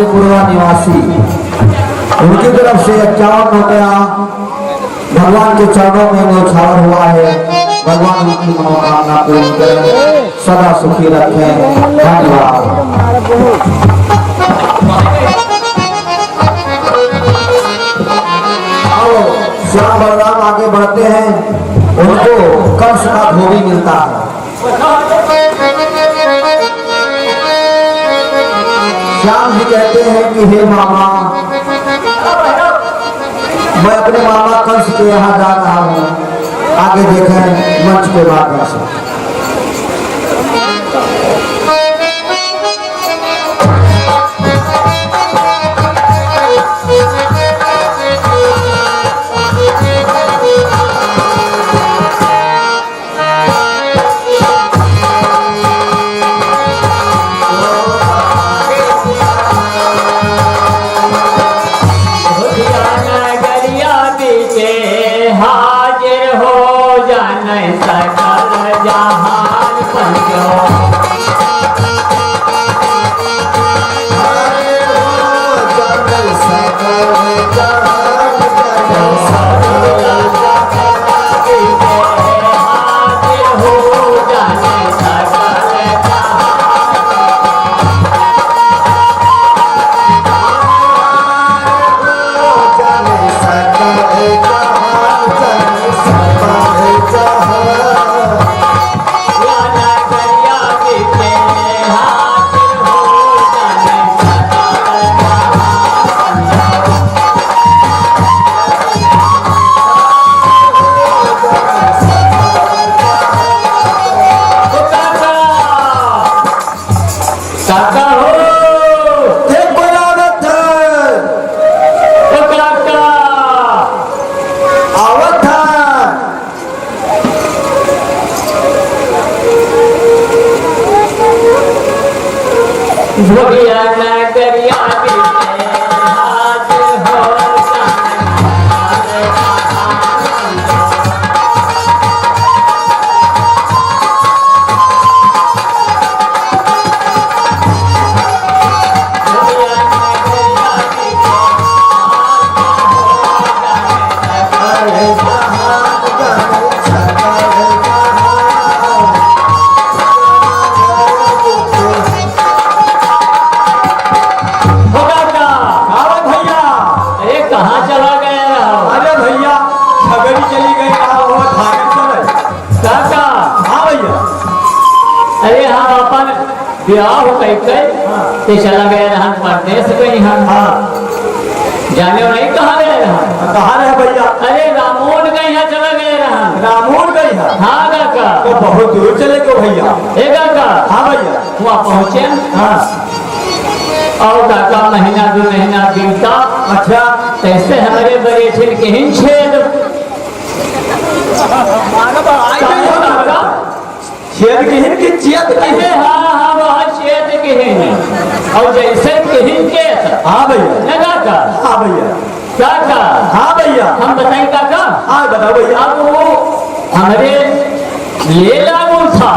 पूर्वा निवासी, उनकी तरफ से 51 रुपया भगवान के चरणों में न्यौछावर हुआ है। भगवान उनकी मनोकामना पूर्ण करें, सदा सुखी रखें। धन्यवाद। श्याम बलराम आगे बढ़ते हैं, उनको कंस का धोबी मिलता है। श्याम जी कहते हैं कि हे मामा, मैं अपने मामा कंस के यहाँ जा रहा हूँ, आगे देखें मंच के माध्यम से। हाजिर हो जाने सकल जहान पंचो। भोगिया नगरिया ब्याह कहते चला गया रहा परदेश गई हम। जाने नहीं कहा गए रहा। कहा रहे भैया? अरे रामोन गई है, चला गए रहा। रामोन गई है? हाँ काका। तो बहुत दूर चले गए भैया। ए काका। हाँ भैया। वहाँ पहुँचे। हाँ। और काका महीना 2 महीना बीता। अच्छा। ऐसे हमारे बड़े छिल के हिन छेद छेद के हिन की चेत अरे हाँ हाँ बहुत छेद के हिन। और जैसे के हिन के। हाँ भैया। है काका? हाँ भैया। काका। हाँ भैया। हम बताएं काका? हाँ बताओ भैया। अब वो हमारे ले लागू था।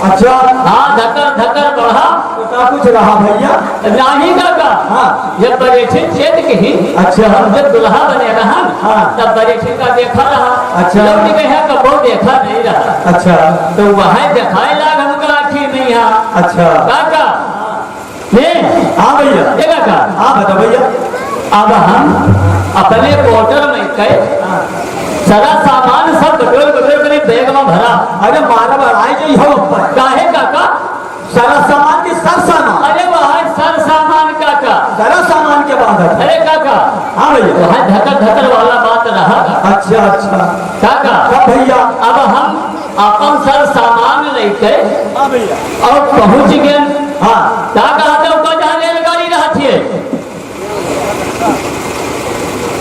अच्छा। हाँ धकर धकर बढ़ा। क्या कुछ रहा भैया? नहीं काका। हाँ। जब बड़े छेद के ही। अच्छा। हम जब दुल्हा बने रहा। हाँ। तब बड़े का देखा रहा। अच्छा। जब गया कबो देखा नहीं रहा। अच्छा। तो वह दिखाए लाग हमका आखी नहीं है। अच्छा। काका। हाँ भैया। काका। हाँ बता भैया। अब हम अपने क्वार्टर में गए। सारा सामान सब बटोर बटोर कर बैग में भरा। अरे मारा बढ़ाई गई हो काहे काका? सारा सामान के सब सामान। अरे वहाँ सर सामान काका। सारा सामान के बाद। अरे काका। हाँ भैया। वहाँ धकर धकर वाला बात रहा। अच्छा अच्छा। काका। कब भैया? अब हम अपन सर सामान लेके। हाँ भैया। और पहुँच गए। हाँ। काका तो जहाँ रेलगाड़ी रहती है।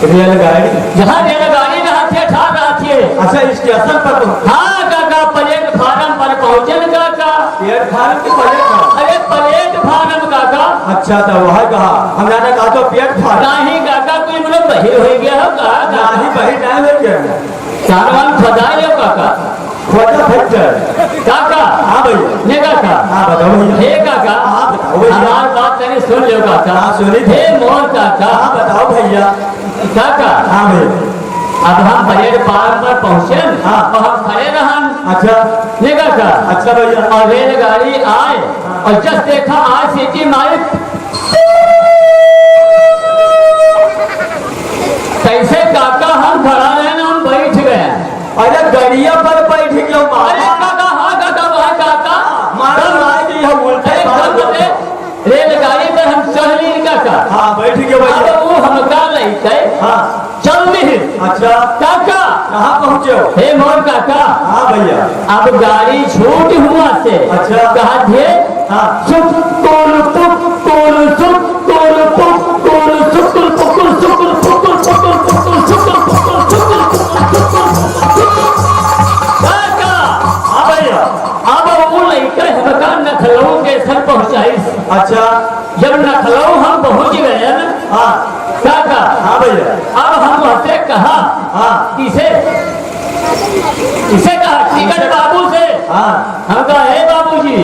रेलगाड़ी? जहाँ रेलगाड़ी रहती है ठहर रहती है। अच्छा स्टेशन पर? हाँ काका प्लेटफार्म पर पहुँचे काका। प्लेटफार्म के प्लेटफार्म? अरे प्लेटफार्म काका। अच्छा तो वह कहा हमने कहा तो प्लेटफार्म नहीं काका कोई मतलब बहिर हो गया हो कहा नहीं बहिर नहीं हो गया। कारवान फदाई हो काका। खोजा फैक्टर। काका हाँ भैया। ने काका हाँ बताओ भैया। हे काका हाँ बताओ भैया। हमारी बात तनी सुन लो काका। हाँ सुनी थी। हे मोहन काका हाँ बताओ भैया। काका हाँ भैया। अब हम परेड पार पर पहुंचे हाँ। और हम खड़े रहन अच्छा ने काका अच्छा भैया। और रेलगाड़ी आए और जस्ट देखा आज सिटी माइक कैसे काका हम खड़ा रहे ना हम बैठ गए। अरे गड़िया पर बैठ गया अरे काका हाँ काका भाई काका मारा मार दी हम उल्टे अरे बात। रेलगाड़ी पर हम चढ़ ली काका। हाँ बैठ गया भैया। अब वो हमका लेते हाँ चल दी अच्छा काका कहाँ पहुँचे हो? हे मोहन काका हाँ भैया। अब गाड़ी छूट हुआ से अच्छा। कहा थे हाँ सुकुल पुकुल सुकुल पुकुल सुकुल पुकुल सुकुल पुकुल सुकुल पुकुल सुकुल पुकुल सुकुल काका हाँ भैया। अब वो लेकर हमका नखलऊ के सर पहुंचाई। अच्छा जब नखलऊ हम पहुंच गए ना हाँ काका हाँ भैया। अब हम वैसे कहा हाँ किसे किसे कहा टिकट बाबू से। हाँ हम कहा हे बाबूजी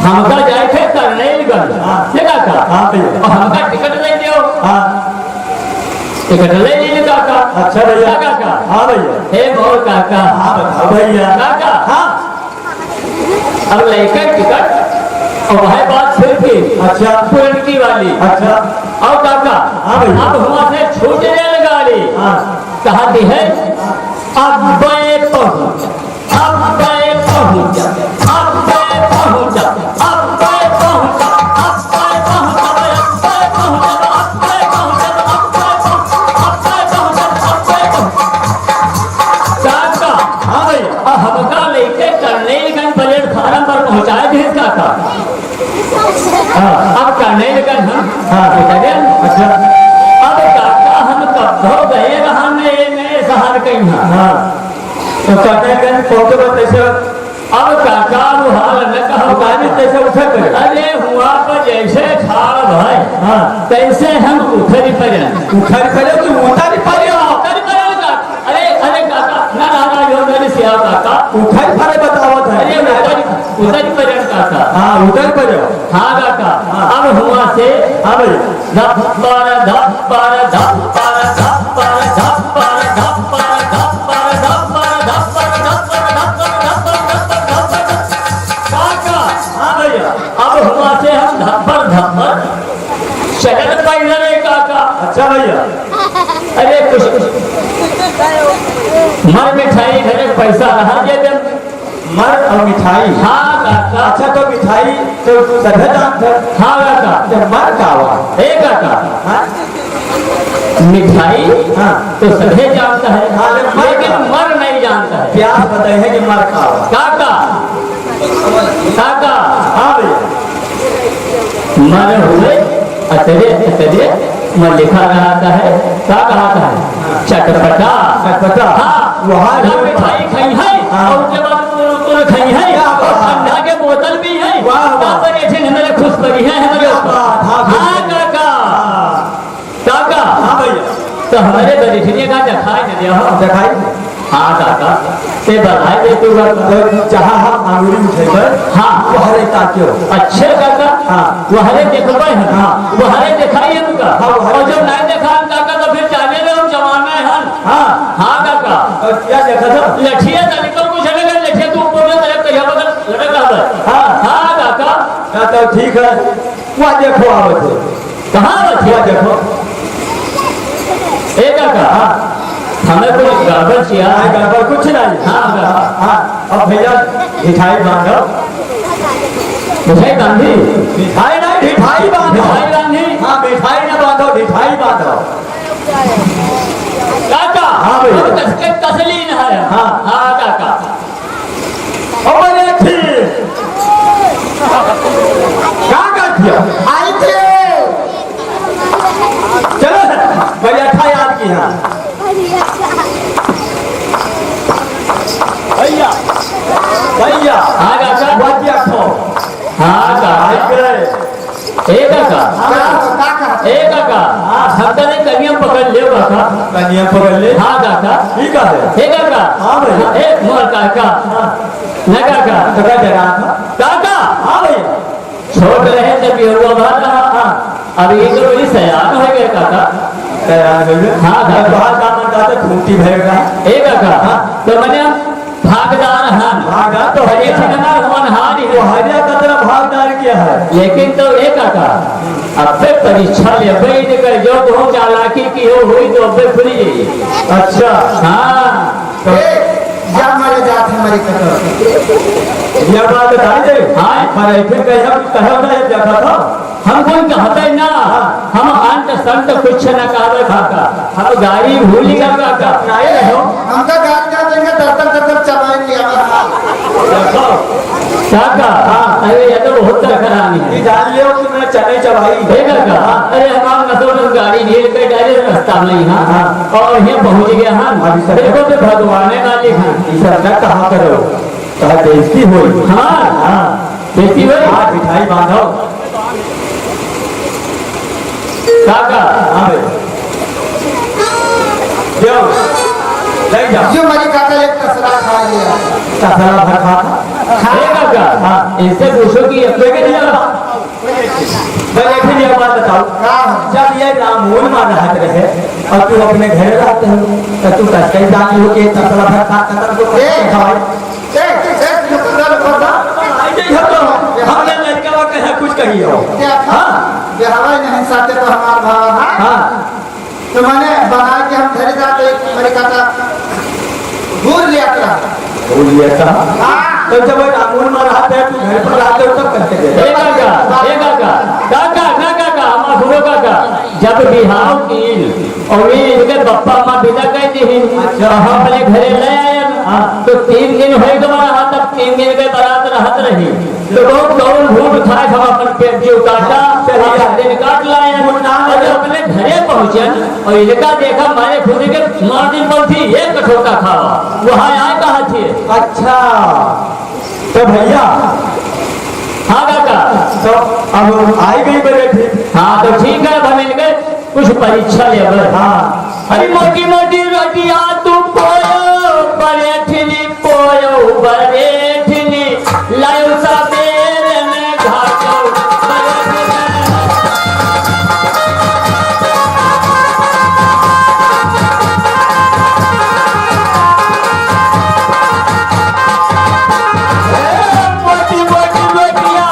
हमका जाए थे करनेलगंज ये काका हाँ भैया। और हमका टिकट ले दियो। हाँ टिकट ले लीजिए काका। अच्छा भैया। काका हाँ भैया। हे मोर काका हाँ बताओ भैया। काका हाँ अब लेकर टिकट और वह बात फिर की अच्छा पुरनकी वाली। अच्छा और काका हाँ भैया। अब हुआ से छूट रेलगाड़ी हाँ कहा दी है अब मैं पहुंच अब मैं पहुंच अब मैं पहुंच अब मैं पहुंच अब मैं पहुंच अब मैं पहुंच अब मैं पहुंच अब मैं पहुंच अब मैं पहुंच काका हाँ भैया। हमका लेके करनेलगंज परेड फार्म पर पहुंचाए थे काका। अब करनेलगंज हम हाँ। उतरे। अच्छा अब काका हम कब हो गए रहा नए शहर कहीं। हाँ तो कटेगंज पहुँचे बस कैसे? अब काका मुहाल न कहो गाड़ी कैसे उठे पड़े? अरे हुआ पर जैसे ठाड़ भाई हाँ तैसे हम उठरी पड़े उठा पड़े कि उतारी पड़े? उठरी पड़े काका। अरे अरे काका ना ना जो मेरे सिया काका उठा पड़े बतावत है। अरे उतरी पड़े काका। हाँ उतर पड़े। हाँ काका अब हुआ से हाँ भैया। धप्पर धप्पर धप्पर धप्पर धप्पर धप्पर धप्पर धप्पर धप्पर धप्पर धप्पर धप्पर काका। हाँ भैया। अब हुआ से हम धप्पर धप्पर शहर पैदा रे काका। अच्छा भैया। अरे कुछ मर मिठाई घरे पैसा रहा जे मर और मिठाई। हाँ काका। अच्छा तो मिठाई तो सभे जानते हैं। हाँ काका जब मर का हुआ। हे काका हाँ मिठाई हाँ तो सभी जानता है हाँ, लेकिन मर नहीं जानता है प्यास बताए है कि मर का हुआ। काका काका। हाँ भैया। मर हुए अतरे अतरे में लिखा रहता है क्या कहता है चटपटा चटपटा। हाँ वहाँ ना मिठाई खाई है हाँ। और उसके बाद कुरकुरे खाई है क्या और बात। ठंडा के बोतल भी है। वाह, वाह। पर ऐसे हमारे खुश पड़ी है हमारे क्या ऊपर। बात, हाँ, हाँ काका काका। हाँ भैया। तो हमारे दरिद्री का दिखाई दे दिया हो। दिखाई हाँ काका ते बधाई दे तू तो जहाँ हम अंगूरी उठेकर हाँ वो हरे ताक्यो। अच्छे काका हाँ। वो हरे देखबे है हाँ। वो हरे दिखाई हमका हाँ, वो हरे और जब नहीं देखा हम काका तो फिर जाने में हम जमाना है हम। हाँ हाँ काका और क्या देखा था? लठिया था निकल कुछ लगा लठिया तू ऊपर में तरफ कहिया बगल लटक रहा है। हाँ हाँ काका हाँ, तो ठीक है। वहाँ देखो आवत है। कहाँ लठिया वहाँ देखो। ए काका हाँ हमें कुछ गड़बड़ किया हाँ, गड़बड़ कुछ नहीं। हाँ काका हाँ अब भैया मिठाई बांधो। मिठाई गांधी मिठाई नहीं मिठाई बांधो। मिठाई गांधी हाँ मिठाई ना बांधो मिठाई बांधो। काका हाँ भैया। अब कसके कसली न है। हाँ। हाँ काका और मैंने फिर क्या कर दिया? आई थे। चलो भैया था याद की। हाँ भैया भैया। हाँ काका वाजिया खो। हाँ आई काका गए। ए काका हाँ ए काका हाँ हम तो नहीं कन्या पकड़ ले काका। कन्या पकड़ ले। हाँ काका। ठीक है। हे काका। हाँ भैया। ए मोर काका। न काका। काका जरा था। काका। हाँ भैया। छोट रहे तब ये हुआ बात। हाँ अब ये तो बड़ी सयान हो गए काका। तैयार हो गए। हाँ काका। बाहर का मन जाता खूंटी भरेगा। हे काका। तो मैंने भागदार हाँ भागा तो ये सिनेमा होनहार वो हरिया का तरह भागदार किया है। लेकिन तो एक काका अबे परीक्षा ले बैठ कर जो बहुत चालाकी की हो हुई तो अबे खुली जाइए। अच्छा। हाँ तो या हमारे जात हमारी कतर यह बात बताई दे। हाँ। पर फिर कैसा कहा ना ये देखा था। हम कौन कहते ना हम अंत संत कुछ न कहवे काका। हम गाड़ी भूल गया काका। नहीं रहो। हम तो गात गा देंगे दर चबाई लिया देखो। काका अरे ये तो बहुत खरानी है। ये जान लियो कि मैं चने चढ़ाई। हे काका अरे हमारा नसों गाड़ी ढेर के डायरेक्ट रास्ता में हाँ और ये पहुंच गया हाँ। देखो तो भगवान ने ना लिखा। इसे न कहा करो। कहा बेइज्जती हुई। हाँ हाँ बेटी भाई हाथ मिठाई बांधो। काका। हाँ भाई। जाओ। ले जाओ। जो हमारी काका एक कसरा खा लिया कसरा भर खा। हे काका हाँ इनसे पूछो कि अपने के लिए मैं फिर यह बात बताओ। जब ये रामोन मार रहा रहे और तू अपने घर रहते हो तो तू कैसे जानी हो कि कसरा भर खा कसरा को कैसे खवाए। हमने लड़का वो कहे कुछ कही हो। हाँ। हवाई नहीं साथे तो हमारा भाव है। हाँ। तो मैंने बना के हम घर जाते मेरे काका भूल लिया था। भूल लिया था। हाँ। तो जब रामोन मार रहा था तू घर पर रहते हो तब कैसे गए। हे काका काका ना काका हमारा सुनो काका जब बिहाव की और ये इनके बप्पा माँ बिना कह दी हम अपने घरे ले आए तो 3 दिन हो तुम्हारा तब 3 दिन के बारात रहत रही तो बहुत दौड़ घूम खाए हम अपन पेट जो काटा दिन काट लाए और जब अपने घरे पहुंचे और इनका देखा मारे खुद के मार्जिन पर थी एक कठोका खावा वहाँ आए कहा थे। अच्छा तो भैया। हाँ काका तो अब आई गई बड़े ठीक। हाँ तो ठीक है हम इनके कुछ परीक्षा ले। हाँ अरे मोटी मोटी रोटियां तू पोयो बरेठनी पोयो बरेठनी लायो सबेरे में घाटो मोटी मोटी रोटियां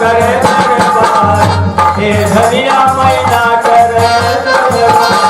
करे दरबार हे धनिया मैना करे दरबार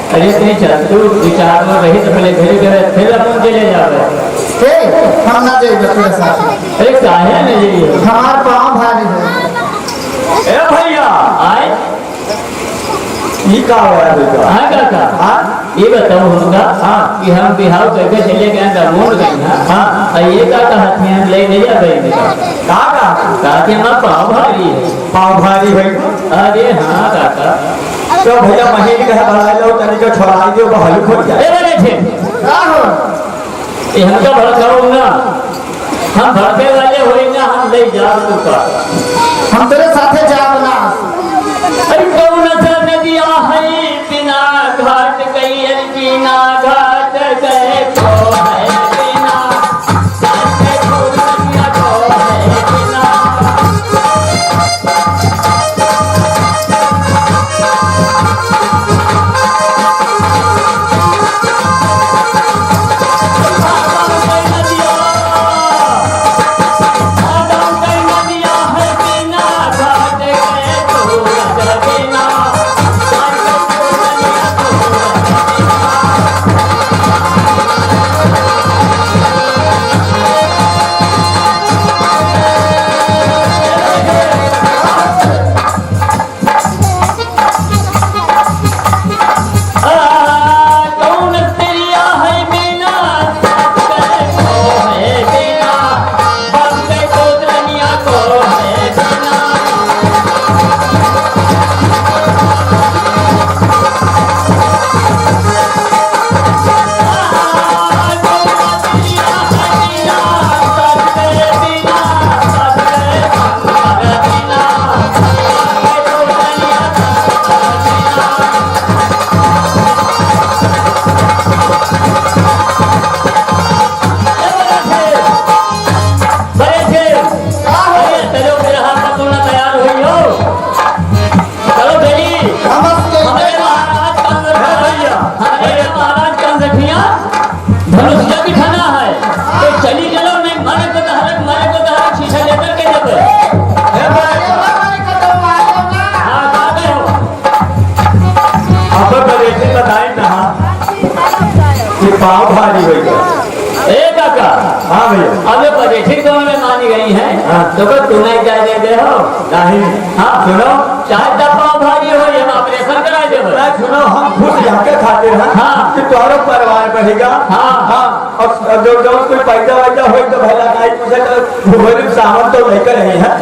अरे नहीं चल तू विचार में रही तो पहले घर घर फिर अपन चले जावे हम ना जाइए तेरे साथ अरे काहे नहीं हमार पाँव भारी है ए भैया आए ये का हो रहा है हाँ काका हाँ ये बताओ होगा हाँ कि हम बिहार करके चले गए दमोड़ गए हाँ और ये का हथियार ले नहीं जा रहे काका कि मैं पाँव भारी है पाँव भारी भाई अरे हाँ काका तो भैया महीने का बड़ा लो तने जो छोड़ा दियो वो हल खोल जाए ए बड़े थे का हो ये हम का भड़काऊंगा हम भड़के वाले होएंगे हम ले जा तुका हम तेरे साथे जाब ना अरे कौन सा नदिया है बिना घाट गई बिना घाट गए तो है बिना साथे नदिया तो है बिना पाँव भारी हो गया ए काका हाँ भैया अबे परेठी तो में मानी गई है तो को तू नहीं जा दे हो नहीं हाँ सुनो चाहे तब पाँव भारी हो हम ऑपरेशन करा दे सुनो हम खुद जाके खाते हैं हाँ कि तुम्हारा परिवार बढ़ेगा हाँ हाँ और जो कोई पैदा वैदा हो तो भला नहीं पूछे तो भूगोलिक सामान तो लेकर रहे हैं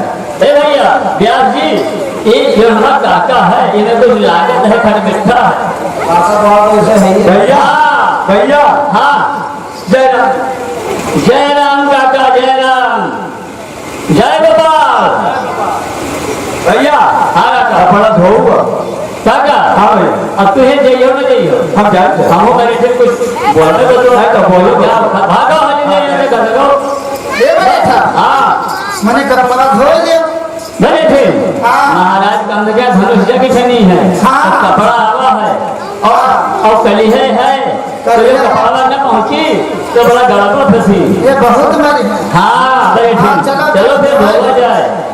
ए भैया व्यास जी ये जो हमारा काका है इन्हें तो लागत है खड़ मिठा है भैया भैया हाँ जय राम जय राम काका जय राम जय गोपाल भैया हाँ काका अपना धोऊगा काका हाँ भैया अब तुझे जाइयो ना जाइयो हम जाते हैं हम करे थे कुछ बोलने को तो है तो बोलो क्या भागो हनी नहीं कर दो ये बैठा हाँ मैंने कपड़ा धो लिया बने थे हाँ। महाराज कम क्या धनुष्य की छनी है हाँ। तो कपड़ा आवा है और कलिहे है तो ये कपड़ा न पहुंची तो बड़ा गड़बड़ फंसी ये बहुत मरी हाँ बड़े हाँ, ठीक चलो, चलो फिर चलो। धोया जाए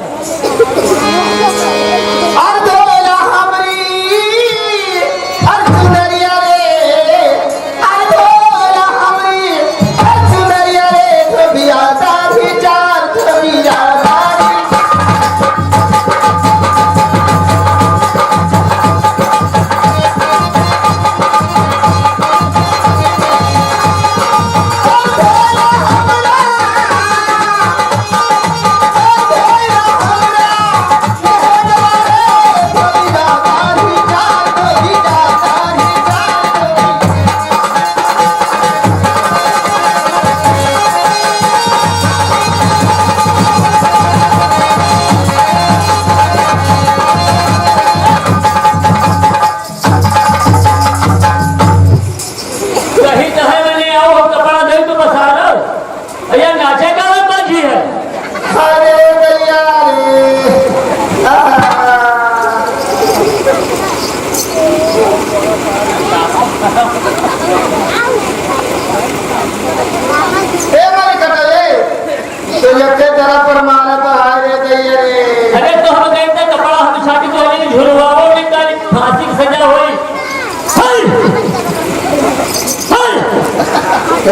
ले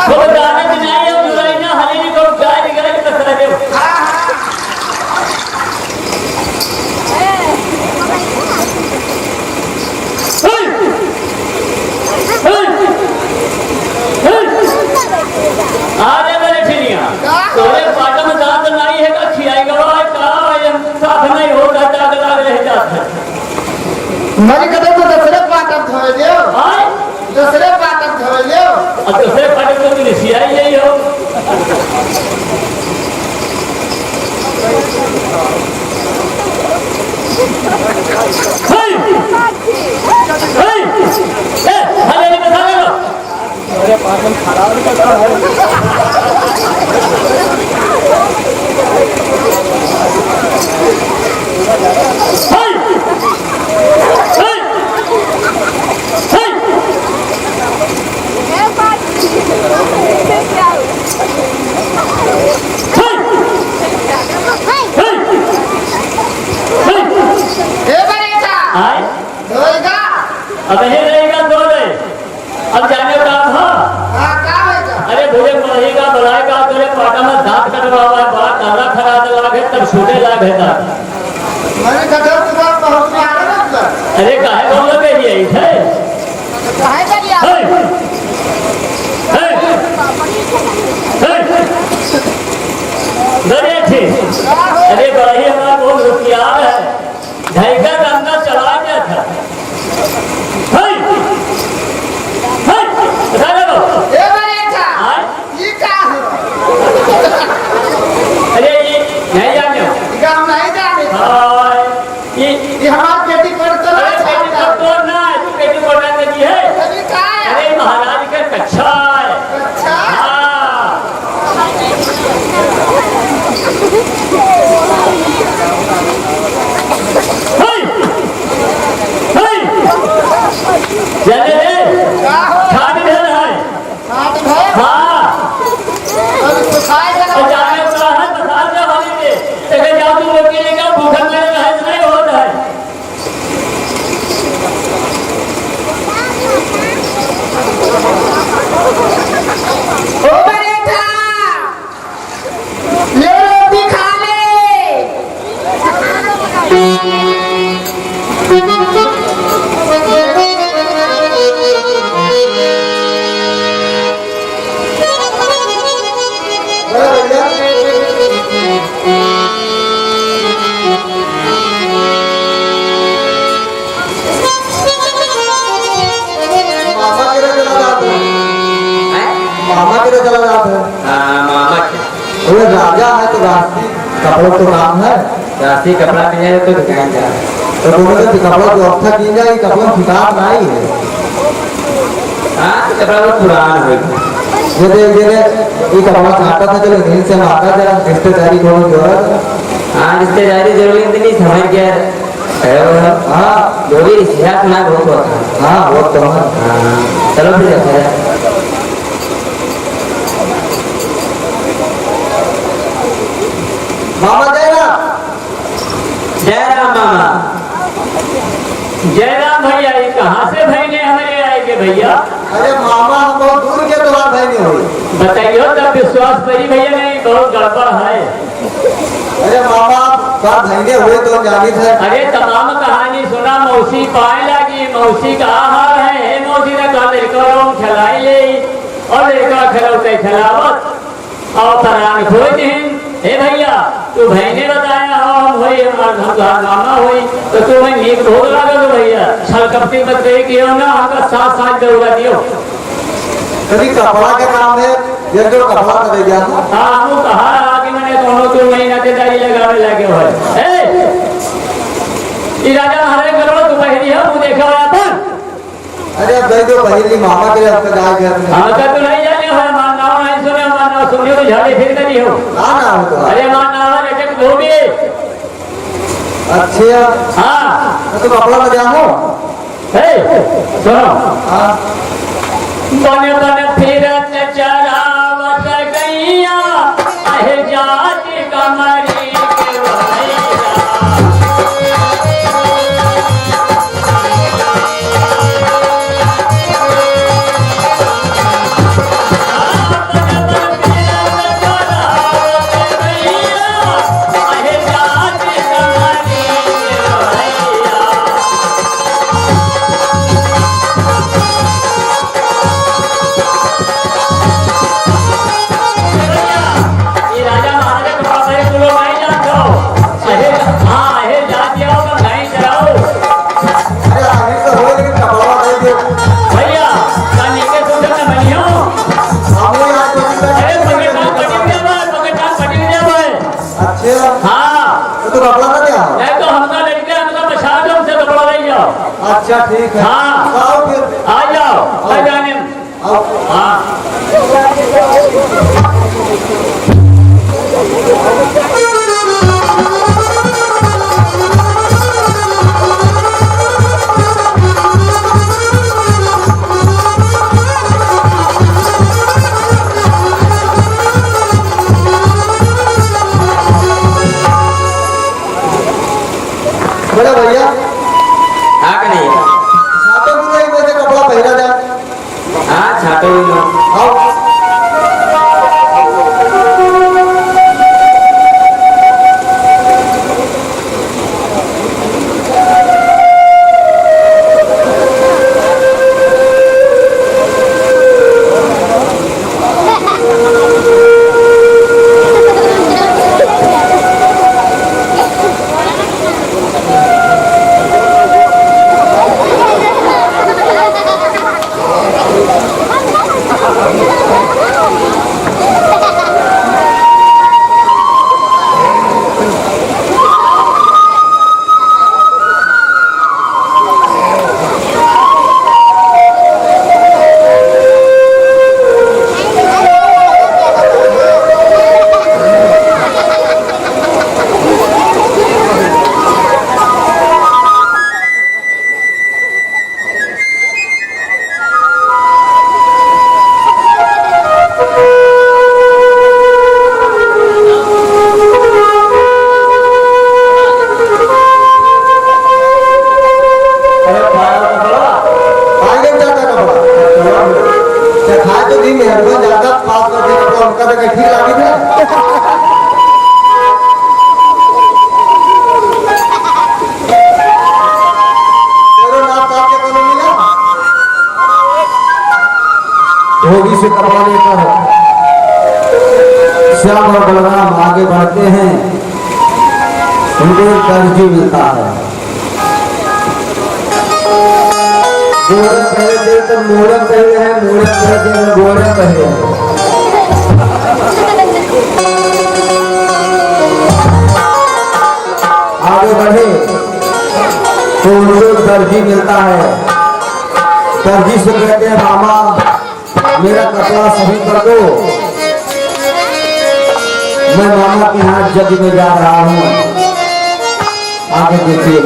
तो गाने में नहीं है जुलाई ना हले को गाय गाय के तरह दे आज मेरे ठिनिया तोरे पाटा में दांत नहीं है का खियाई गवा का साथ नहीं हो जाता लग रह जाता मरी कदे तो दूसरे पाटक धोए लियो हां दूसरे पाटक धोए लियो अब दूसरे पाटे को तो खियाई यही हो हले नहीं बता लो अरे पाटन खराब करता है ए बरेटा धोएगा अब यही रहेगा दो दे अब जाने का था का होएगा अरे भोले बढ़ेगा बढ़ाएगा तेरे पाटा में दांत कटवा हुआ है बड़ा काला खरा लगा है तब छोटे लाग है मरी कदे तो बहुत में आ रहा है अरे काहे बोल लगे ये है काहे करिया डरे थे अरे बड़ी हमारा बहुत रुपया है ढाईका गंगा चला गया था बता दो ए बरेटा ये का है अरे ये नहीं जाने गांव नहीं जाने ये हमार बेटी पर तो अरे बेटी सब तो ना तू बेटी बोलने लगी है अरे का है अरे महाराज का कच्छा है अच्छा हाँ चले का हो खाने घर है हाथ धोए हाँ और सुखाए और जाने का है बता दे वाली ने तेरे जाओ तुम लोग के लिए भूखा मेरे है नहीं होता है ओ बरेटा ले रोटी खा ले मामा के चला जाता है मामा वो राजा है तो राष्ट्रीय कपड़ों तो नाम है राशि कपड़ा पहने तो दुकान जा तो दोनों के कपड़ों की व्यवस्था की जाए कपड़ों की किताब नहीं है हाँ कपड़ा वो पुराना हो जैसे जैसे ये कपड़ा खाता था चलो नींद से आता जरा रिश्तेदारी को जरूरत हाँ रिश्तेदारी जरूरी नहीं समझ गया हाँ जो भी रिश्तेदार ना बहुत होता है हाँ वो तो है हाँ चलो फिर देखा जाए मामा जाएगा जय राम मामा जयराम भैया ये कहाँ से भाईने हमारे आएंगे भैया अरे मामा हम बहुत दूर के तो बात है नहीं हुई बताइए तब विश्वास करी भैया नहीं बहुत गड़बड़ है अरे मामा बात धैर्य हुए तो जानी थे अरे तमाम कहानी सुना मौसी पाए लगी मौसी का हाल है मौसी ने कहा लड़का लोग खिलाई ले और लड़का खिलौते खिलावत और परान खोज दिन हे भैया तू भाईने बताया हो हम हुई हमारा मामा हुई तो तुम्हें नीक भोग लगा तो भैया छलकपटी मत गई क्यों ना हमका साथ साथ दौड़ा दियो कभी कपड़ा के काम है ये जो कपड़ा कर दिया ना हाँ हम कहा आगे मैंने दोनों तो महीना के दाई लगावे लगे हो राजा हरे करो तू बहरी है तू देखा हुआ अपन अरे अब गई तो पहली मामा के लिए अपने गाय के अपने हम तो नहीं जाने हो मानना नहीं सुने मानना सुनियो तो झाड़े फिर करी हो ना ना हो तो अरे मानना हो एक धोबी अच्छे हाँ तो कपड़ा में जाओ सुनो हाँ बन बन फिरत चरावत गैया अहे जात कमरी के भैया अरे आगे तो हो लेकिन कपड़ा दे दे भैया कानी के सुन ना बनियो हमने यहाँ कोशिश अरे कर पकड़ान पटी दे भाई अच्छे हां तो कपड़ा ना दिया ये तो हमका लड़के हमका बचा दो हमसे कपड़ा ले जाओ अच्छा ठीक है हाँ। आओ फिर आ जाओ आ जाने आओ हां बड़ा भैया हाँ कि नहीं छाते पूरे में से कपड़ा पहना जाए हाँ छापे हुए लोग आओ आगे जाता कपड़ा क्या खा तो दिन है ज्यादा पास कर दे कपड़ा उनका तो ठीक लगी था तेरे नाप काट के कोनो मिला धोबी से कपड़ा लेकर श्याम और बलराम आगे बढ़ते हैं। उनको एक दर्जी मिलता है। गोरे पहले दे तो मोड़े पहले हैं, मोड़े पहले हैं, गोरे पहले हैं। आगे बढ़े तो उनको एक दर्जी मिलता है। दर्जी से कहते हैं मामा मेरा कपड़ा सही कर दो, मैं मामा के यहाँ जज में जा रहा हूँ। आगे देखिए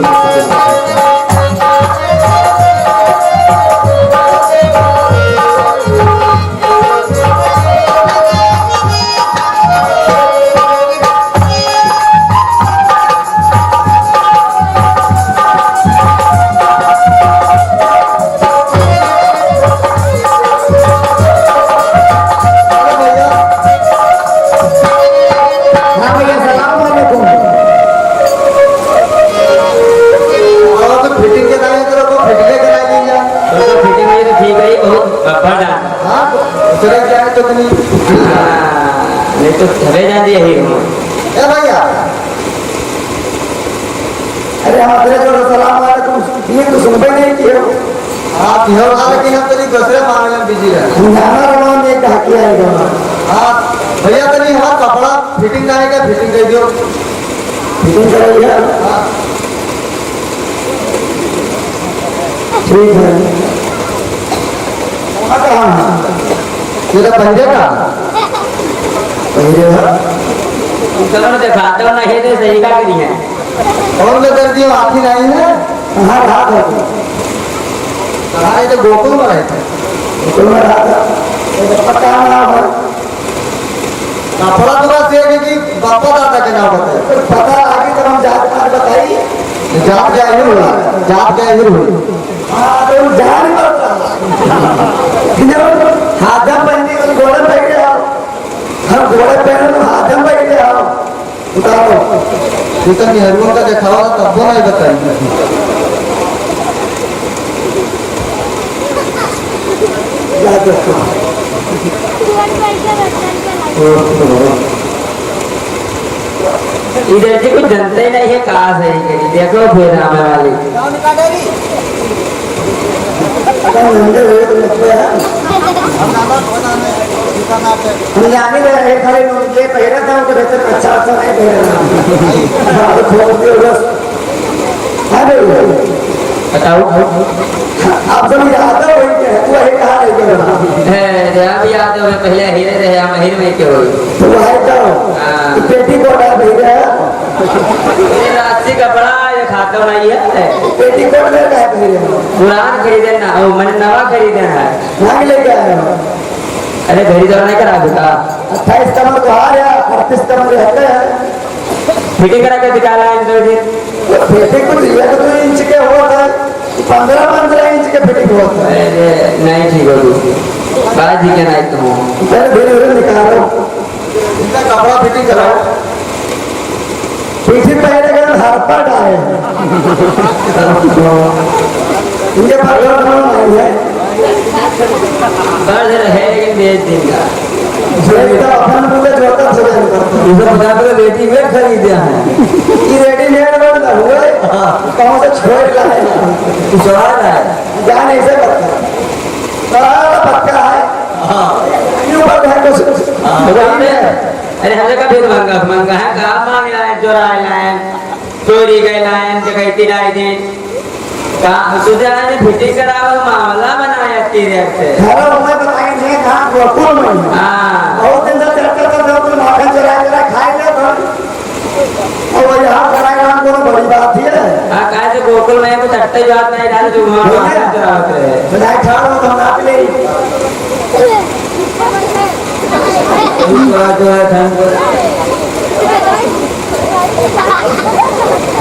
नहीं तो घरे जा दिया ही भैया अरे हमारे जो सलाम वालेकुम ये तो सुनबे नहीं किए। आप यह वाला लेकिन हम तो दूसरे मामले में बिजी रहे जाना रवान ये कहा किया है। हाँ भैया तो नहीं हमारा कपड़ा फिटिंग ना है क्या फिटिंग कर दियो फिटिंग कराइए। हाँ ठीक है। कहाँ ये तो पंजे का पहले चलो ना दिखाते हो ना ये तो सही का नहीं है और ले कर दियो आखिर नहीं है कहाँ रहा था कहाँ ये तो गोकुल में रहते गोकुल में रहा था पक्का नाम है कपड़ा तो से कि बापा दादा के नाम बताए पता आगे तो हम जात पात बताई जाप जाहिर हुआ जाप जाहिर हुई हाँ तो जान पड़ता हाथम पहनने को घोड़े बैठ गया हम घोड़े पहने तो हाथम बैठ गया उतारो तो नेहरू का दिखावा तब वो नहीं बताई याद रखो इधर से कुछ जनता ही नहीं है कहाँ से ही करी देखो फिर हमें वाली हम जाने में एक खड़े ये पहरा था तो बेहतर अच्छा अच्छा नहीं पहरा खोल दिया बस बताओ आप सब याद है वही क्या है तू वही कहाँ रह गया है अब याद है पहले हीरे रहे हम हीरे में क्यों तो वही तो पेटी कोट है भैया ये राशि कपड़ा ये खाता नहीं है पेटी कोट ले गए भैया पुरान खरीदे ना ओ मैंने नवा खरीदे है ना लेके आया अरे खरीद नहीं करा दूंगा 28 कमर तो आ रहा 38 कमर रहते हैं फिटिंग करा के निकाला है दो दिन पेटी कुछ 1-2 इंच के हुआ था 15 इंच के फिटिंग हुआ था अरे नहीं ठीक हो तू बाजी के नहीं तुम पहले धीरे धीरे निकालो इनका कपड़ा फिटिंग कराओ पीछे पहले कर हाथ पर डाले इनके पास नहीं है बस है लेकिन बेच देगा तो अपन पूरे जोता से इसे बता के रेडीमेड खरीदे हैं ये रेडीमेड बन हुआ कौन से छोड़ लाए कुछ और है जान ऐसे पक्का बड़ा पक्का है यूं पक्का है कुछ अरे हम लोग का फिर मंगा मंगा है कहाँ मांग लाए चोरा लाए चोरी गए लाए जगह लाई थी कहाँ तुझे ने फिटिंग करावा मामला बनाया तेरे से घर में बताएंगे कहाँ गोकुल में हाँ बहुत दिन से चलते थे तो माखन चला खाए ले तो और यहाँ कराएगा हम कोनो बड़ी बात है हाँ कहाँ से गोकुल में कुछ अट्टे बात नहीं डाले जो वहाँ चलाते हैं बनाए खा लो तो हम आप ले जो है धन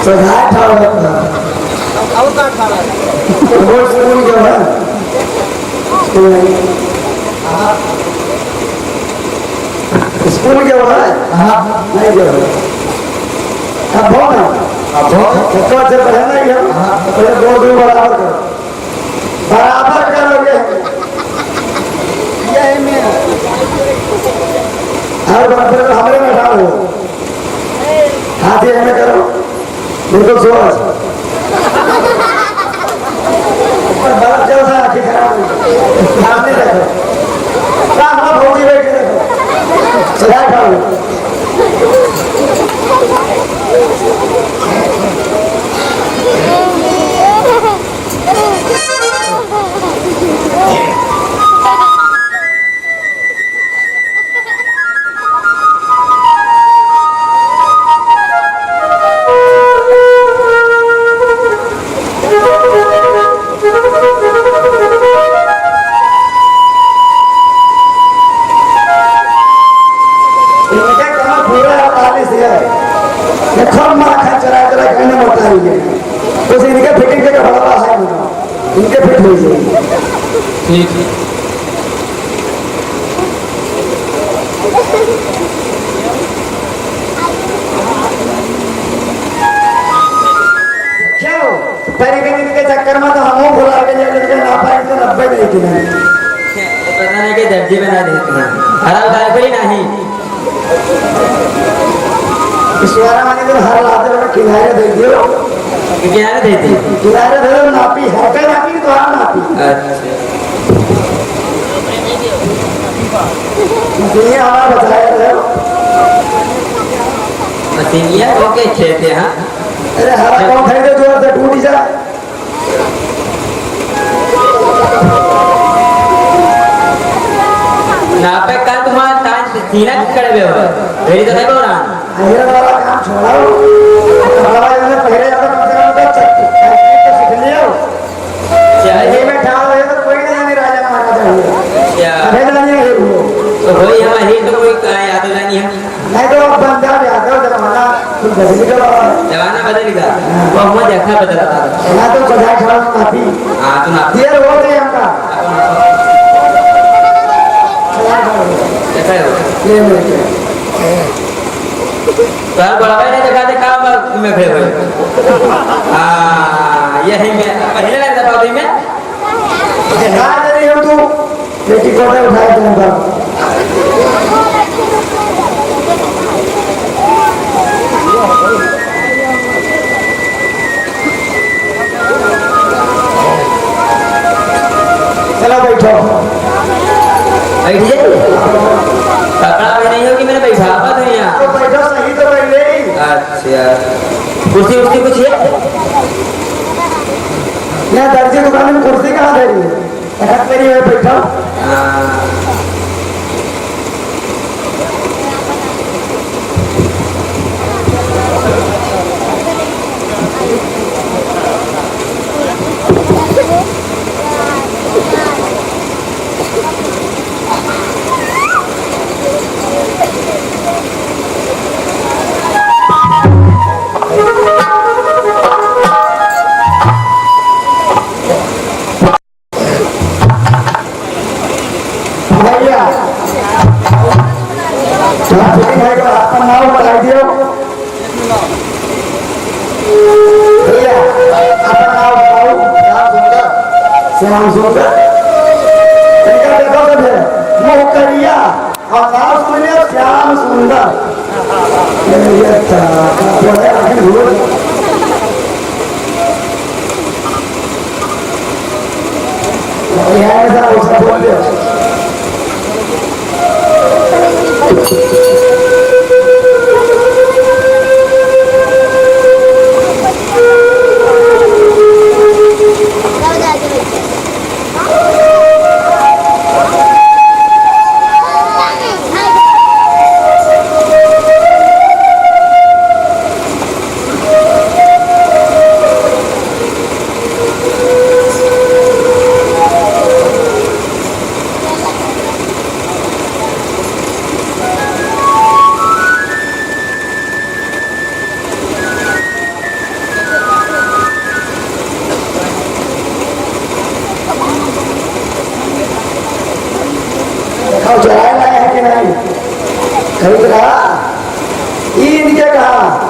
सजाए खा लो और का खा रहा है वो स्कूल जो है स्कूल के वहाँ हाँ नहीं जो है अब हो ना अब हो तो अच्छे पढ़े नहीं है पहले 2 दिन बराबर करोगे यही में हर बराबर हमारे में डालो हाथी हमें करो बिल्कुल सोच बर्फ जैसा आँखें खराब हुई सामने देखो सामने भौजी बैठे देखो सजा खाओ इनके फिट हो जाएगी ठीक क्या हो परिगणित के चक्कर में तो हम भुला के लेके ना पाए तो 90 नहीं थी पता नहीं कि दर्जी बना देते हैं हरा उधार कोई नहीं ईश्वरा माने तो हर लाते में किनारे दे दियो किनारे देती किनारे दे दो नापी हटे नापी तो आप नापी अच्छा ये हमारा बताया थे मसीनिया ओके खेते हैं अरे हरा कौन खरीदे जोर से टूट जाए नापे का तुम्हारा तान सीना करे हुए हो मेरी तो नहीं बोल रहा अहिरा वाला काम छोड़ाओ हमारा मैंने पहले ज्यादा कम से कम तो सीख लिया चाहिए में ठाड़ बदल गया जमाना बदल गया मोहम्मद देखा बदल रहा ना तो सजा खड़ा काफी हां तो ना देर हो गई हमका देखा हो ले ले तो बड़ा भाई ने देखा दे काम में खड़े हुए हां यही में पहले लग रहा था में कहा नहीं हो तू बेटी को उठाए तुम पर चलो बैठो बैठ जाइए कपड़ा भी नहीं होगी मैंने बैठा हुआ था यहाँ तो बैठो सही तो पहले ही अच्छा कुर्सी उर्सी कुछ है मैं दर्जी दुकान में कुर्सी कहाँ दे रही है मेरी है बैठो भैया भाई को आपका नाम बता दियो भैया आपका नाम बताओ श्याम सुंदर इनका देखो तो फिर मुँह करिया और नाम सुनिए श्याम सुंदर ये अच्छा बोले आखिर भूल ऐसा उसका बोल दिया खाओ चराया लाया है कि नहीं कहीं तो कहा ईद के कहा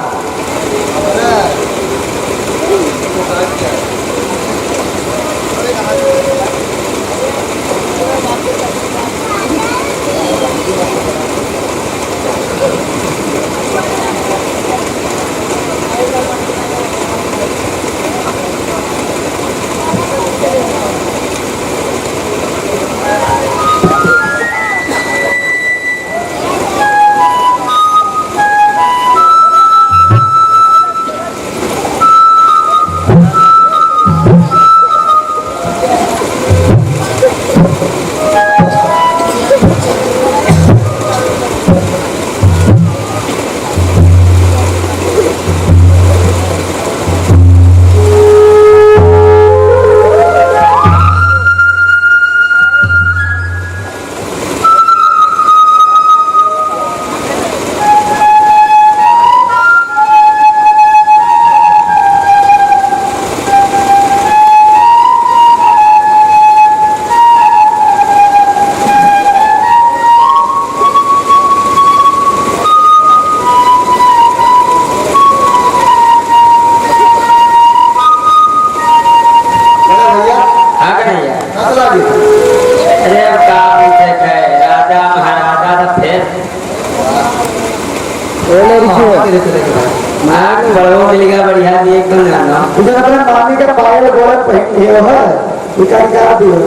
अरे अब काम से है राजा महाराजा तो फिर मार बड़ों मिलेगा बढ़िया दी एकदम जाना मुझे अपने मामी का पायल गोले पहन लिया है इकाई करा दियो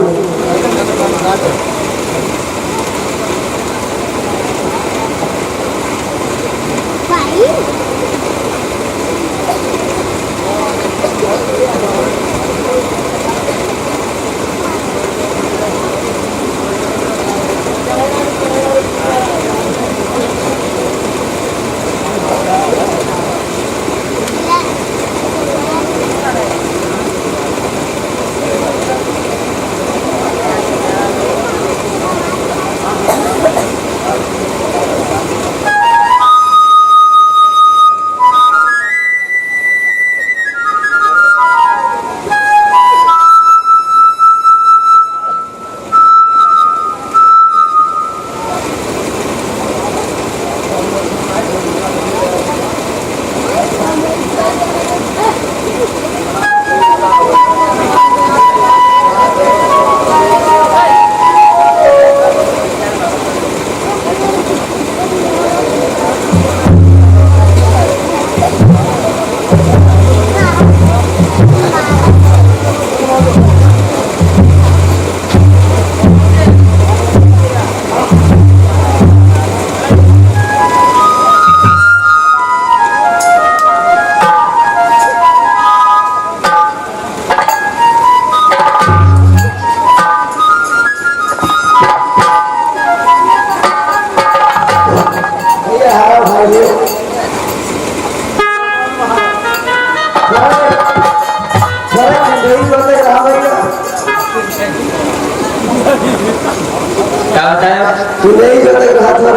क्या बताया तू नहीं जो तक हाथ में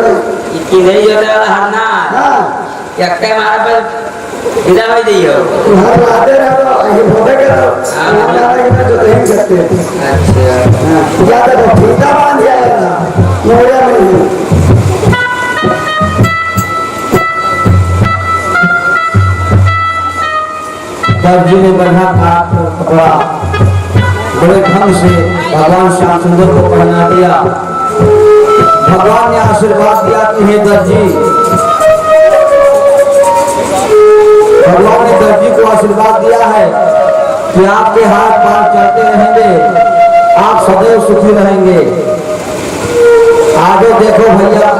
इतनी नहीं जोते वाला हरना हाँ या कई मारा पर इधर भाई दियो तुम्हारे आते रहो ये भोगे करो हमारे में जो नहीं करते अच्छा या तो फीता बांध दिया है ना मोया नहीं दर्जी ने बढ़ा था कपड़ा बड़े ढंग से भगवान श्याम सुंदर को पहना दिया भगवान ने आशीर्वाद दिया कि हे दर्जी भगवान ने दर्जी को आशीर्वाद दिया है कि आपके हाथ पार चलते रहेंगे आप सदैव सुखी रहेंगे आगे देखो भैया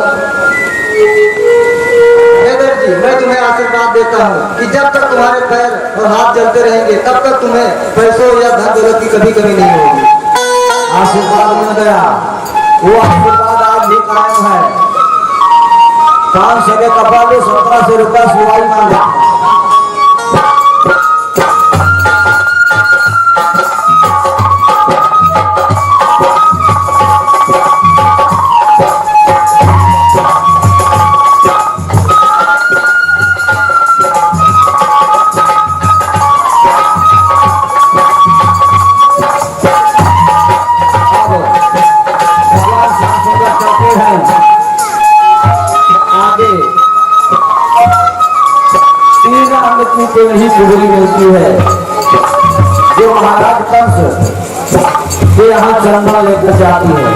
दर्जी मैं तुम्हें आशीर्वाद देता हूँ कि जब तक तुम्हारे पैर और हाथ चलते रहेंगे तब तक तुम्हें पैसों या धन दौलत की कभी कमी नहीं होगी आशीर्वाद मिल गया वो आशीर्वाद आज भी कायम है 500 के कपड़ा में 1700 रुपया सिलाई मांगा नहीं कुबरी मिलती है जो महाराज कंस के यहाँ चंदा लेकर जाती है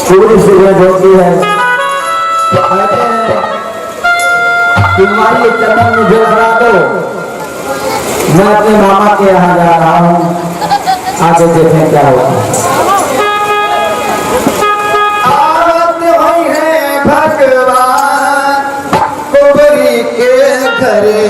कुबरी से होती है कहते हैं कि हमारी ये चंदन मुझे करा दो मैं अपने मामा के यहाँ जा रहा हूँ आगे देखें क्या होगा भगवान कुबरी के घरे